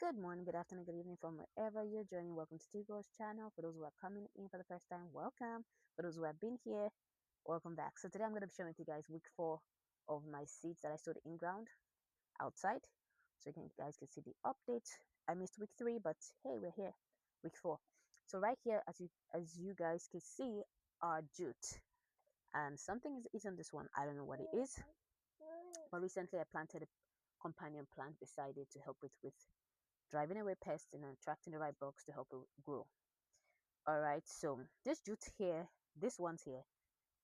Good morning, good afternoon, good evening from wherever you're joining. Welcome to Tigo's channel. For those who are coming in for the first time, welcome. For those who have been here, welcome back. So today I'm going to be showing you guys week 4 of my seeds that I sowed in ground outside. So guys can see the update. I missed week 3, but hey, we're here, week 4. So right here, as you guys can see, are jute, and something is eating this one. I don't know what it is, but recently I planted a companion plant beside it to help it with driving away pests and attracting the right bugs to help it grow. All right, so this jute here, this ones here,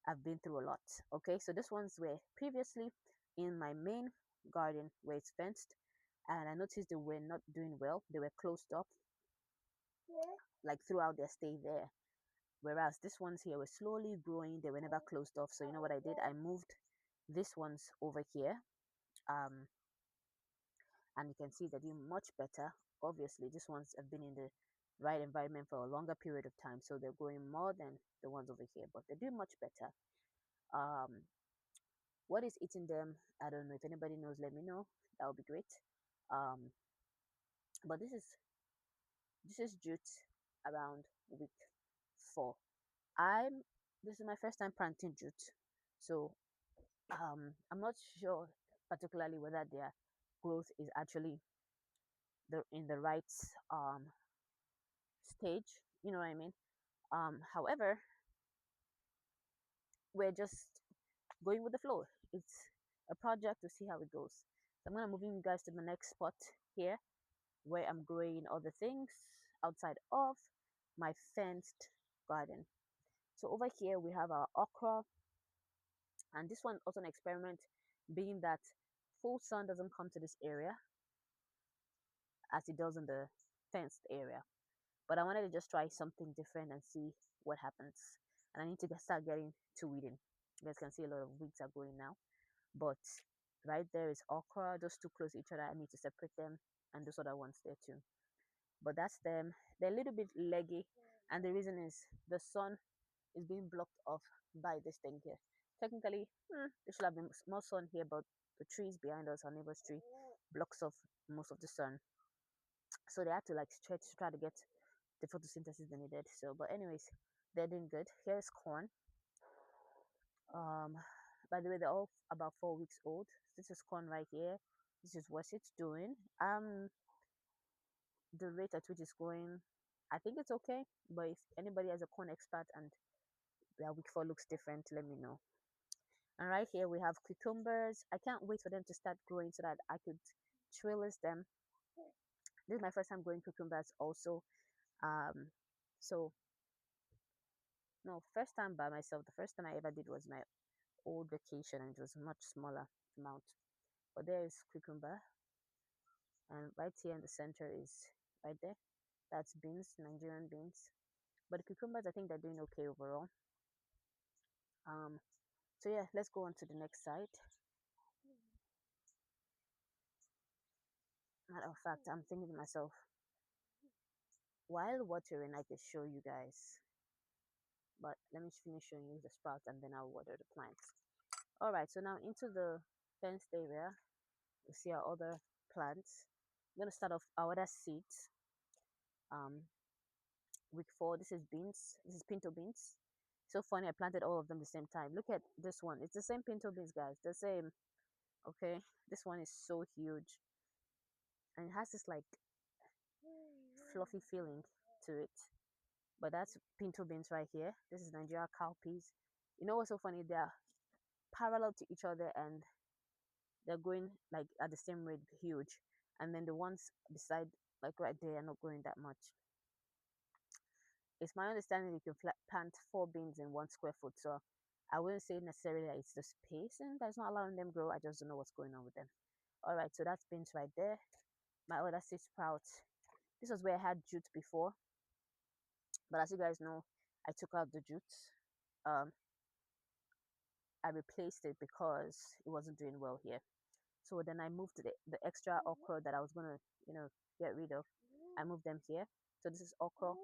I've been through a lot. Okay, so this ones were previously in my main garden where it's fenced, and I noticed they were not doing well. They were closed up like throughout their stay there. Whereas this ones here were slowly growing, they were never closed off. So you know what I did? I moved this ones over here. Um, and you can see they're doing much better. Obviously, these ones have been in the right environment for a longer period of time, so they're growing more than the ones over here, but they're doing much better. Um, what is eating them? I don't know. If anybody knows, let me know. That would be great. Um, but this is jute around week 4. I'm This is my first time planting jute, so I'm not sure particularly whether their growth is actually in the right stage. You know what I mean? However, we're just going with the flow. It's a project to see how it goes. So I'm gonna move you guys to the next spot here where I'm growing other things outside of my fenced garden. So over here we have our okra, and this one also an experiment, being that full sun doesn't come to this area as it does in the fenced area. But I wanted to just try something different and see what happens. And I need to start getting to weeding. You guys can see a lot of weeds are growing now. But right there is okra, those two close to each other. I need to separate them, and those other ones there too. But that's them. They're a little bit leggy, and the reason is the sun is being blocked off by this thing here. Technically, there should have been more sun here, but the trees behind us, our neighbor's tree, blocks off most of the sun. So they had to like stretch to try to get the photosynthesis they needed. So, but anyways, they're doing good. Here's corn. Um, by the way, they're all about 4 weeks old. This is corn right here. This is what it's doing. The rate at which it's going, I think it's okay. But if anybody has a corn expert and their week 4 looks different, let me know. And right here we have cucumbers. I can't wait for them to start growing so that I could trellis them. This is my first time growing cucumbers also. Um, so no, first time by myself. The first time I ever did was my old vacation, and it was a much smaller amount. But there is cucumber, and right here in the center is right there. That's beans, Nigerian beans. But the cucumbers, I think they're doing okay overall. Um, so yeah, let's go on to the next side. Matter of fact, I'm thinking to myself, while watering, I could show you guys. But let me finish showing you the sprouts, and then I'll water the plants. All right, so now into the fenced area, you see our other plants. I'm gonna start off our other seeds. Um, week 4. This is beans. This is pinto beans. So funny, I planted all of them the same time. Look at this one. It's the same pinto beans, guys. The same. Okay, this one is so huge, and it has this like fluffy feeling to it. But that's pinto beans right here. This is Nigeria cowpeas. You know what's so funny? They're parallel to each other, and they're growing like at the same rate, huge. And then the ones beside, like right there, are not growing that much. It's my understanding you can plant 4 beans in 1 square foot. So I wouldn't say necessarily that it's the spacing that's not allowing them grow. I just don't know what's going on with them. All right, so that's beans right there. My other seed sprouts. This was where I had jute before, but as you guys know, I took out the jute. Um, I replaced it because it wasn't doing well here. So then I moved the extra okra that I was gonna, get rid of. I moved them here. So this is okra,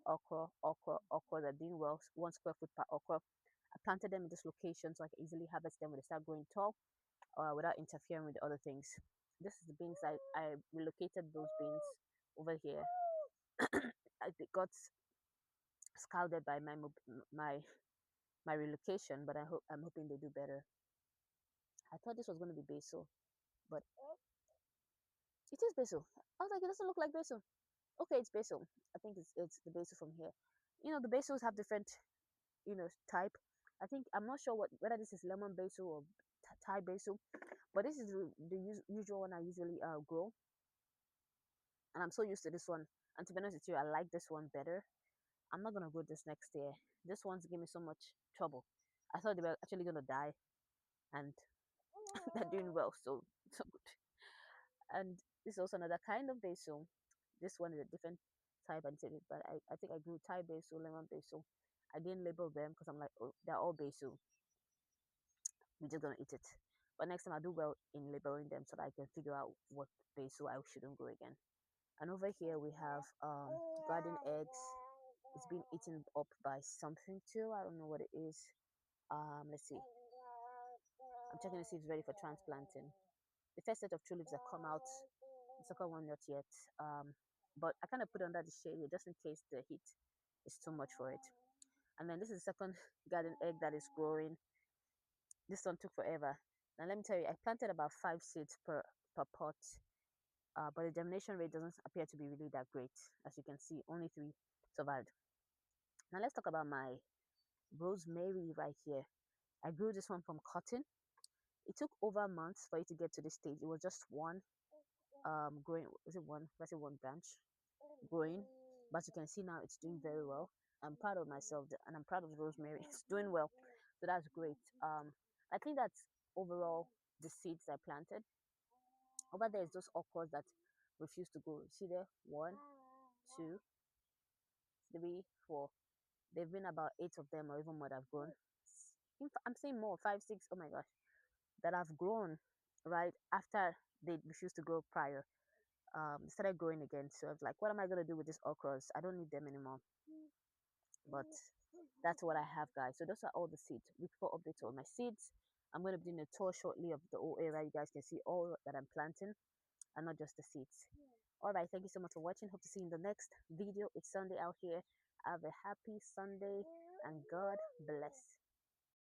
okra, okra, okra that did well, 1 square foot per okra. I planted them in this location so I can easily harvest them when they start growing tall, without interfering with the other things. This is the beans I relocated those beans over here. It got scalded by my my relocation, but I'm hoping they do better. I thought this was going to be basil, but it is basil. I was like, it doesn't look like basil. Okay, it's basil. I think it's the basil from here. You know, the basils have different, type. I think I'm not sure whether this is lemon basil or Thai basil, but this is the usual one I usually grow, and I'm so used to this one. And to be honest with you, I like this one better. I'm not gonna grow this next year. This one's giving me so much trouble. I thought they were actually gonna die, and they're doing well, so good. And this is also another kind of basil. This one is a different type, but I think I grew Thai basil, lemon basil. I didn't label them because I'm like, oh, they're all basil. We're just gonna eat it. But next time I do well in labeling them so that I can figure out what basil I shouldn't grow again. And over here we have garden eggs. It's been eaten up by something too. I don't know what it is. Let's see. I'm checking to see if it's ready for transplanting. The first set of tulips that come out, the second one not yet. But I kind of put it under the shade here just in case the heat is too much for it. And then this is the second garden egg that is growing. This one took forever. Now let me tell you, I planted about 5 seeds per pot, but the germination rate doesn't appear to be really that great. As you can see, only 3 survived. Now let's talk about my rosemary right here. I grew this one from cotton. It took over months for it to get to this stage. It was just one growing. Was it one? Let's say one branch growing. But you can see now it's doing very well. I'm proud of myself and I'm proud of the rosemary. It's doing well, so that's great. I think that's overall the seeds I planted. Over there is those okras that refuse to grow. See there? One, two, three, four. They've been about 8 of them or even more that have grown. I'm saying more, five, six. Oh my gosh, that have grown right after they refused to grow prior. They started growing again. So I was like, what am I gonna do with these okras? I don't need them anymore. But that's what I have, guys. So those are all the seeds. We can update on my seeds. I'm gonna be doing a tour shortly of the whole area. You guys can see all that I'm planting and not just the seeds. All right, thank you so much for watching. Hope to see you in the next video. It's Sunday out here. Have a happy Sunday and God bless.